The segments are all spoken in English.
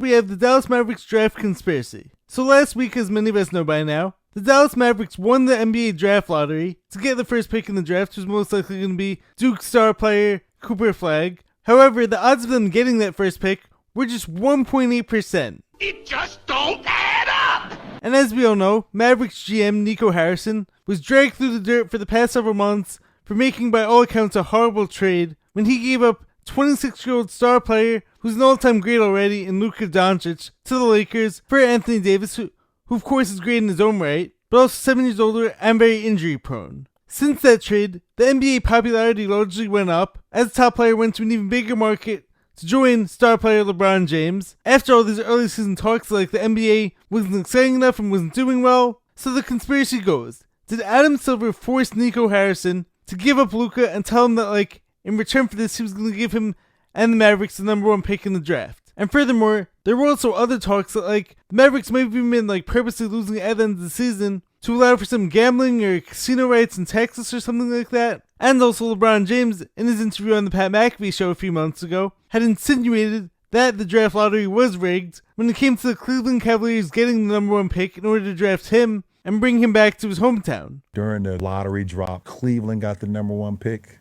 we have the Dallas Mavericks draft conspiracy. So last week, as many of us know by now, the Dallas Mavericks won the NBA draft lottery to get the first pick in the draft, which was most likely going to be Duke star player Cooper Flagg. However, the odds of them getting that first pick were just 1.8%. It just don't add up! And as we all know, Mavericks GM Nico Harrison was dragged through the dirt for the past several months for making by all accounts a horrible trade when he gave up 26-year-old star player who's an all-time great already in Luka Doncic to the Lakers for Anthony Davis, who of course is great in his own right, but also 7 years older and very injury prone. Since that trade, the NBA popularity largely went up as the top player went to an even bigger market to join star player LeBron James. After all these early season talks like the NBA wasn't exciting enough and wasn't doing well, so the conspiracy goes, did Adam Silver force Nico Harrison to give up Luka and tell him that in return for this he was going to give him and the Mavericks the number 1 pick in the draft? And furthermore, there were also other talks that the Mavericks may have been purposely losing at the end of the season to allow for some gambling or casino rights in Texas or something like that. And also LeBron James, in his interview on the Pat McAfee show a few months ago, had insinuated that the draft lottery was rigged when it came to the Cleveland Cavaliers getting the number 1 pick in order to draft him and bring him back to his hometown. During the lottery drop, Cleveland got the number 1 pick.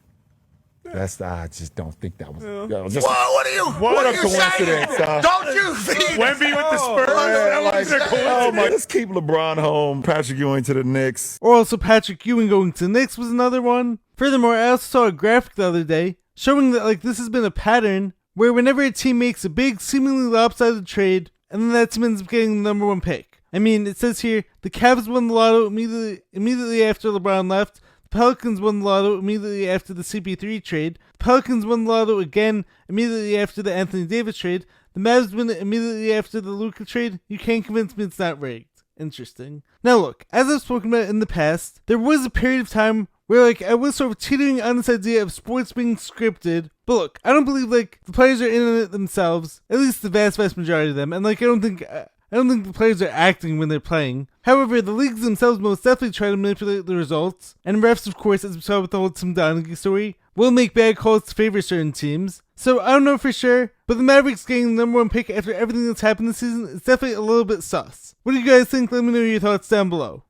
I just don't think that was. Just, what a coincidence! Don't you think? Wemby with the Spurs. Let's keep LeBron home. Patrick Ewing to the Knicks. Or also Patrick Ewing going to the Knicks was another one. Furthermore, I also saw a graphic the other day showing that this has been a pattern where whenever a team makes a big, seemingly lopsided trade, and then that team ends up getting the number 1 pick. I mean, it says here the Cavs won the lotto immediately after LeBron left. The Pelicans won the lotto immediately after the CP3 trade. The Pelicans won the lotto again immediately after the Anthony Davis trade. The Mavs win it immediately after the Luka trade. You can't convince me it's not rigged. Interesting. Now look, as I've spoken about in the past, there was a period of time where I was sort of teetering on this idea of sports being scripted. But look, I don't believe the players are in it themselves, at least the vast majority of them, and I don't think the players are acting when they're playing. However, the leagues themselves most definitely try to manipulate the results, and refs, of course, as we saw with the whole Tim Donaghy story, will make bad calls to favor certain teams. So I don't know for sure, but the Mavericks getting the number 1 pick after everything that's happened this season is definitely a little bit sus. What do you guys think? Let me know your thoughts down below.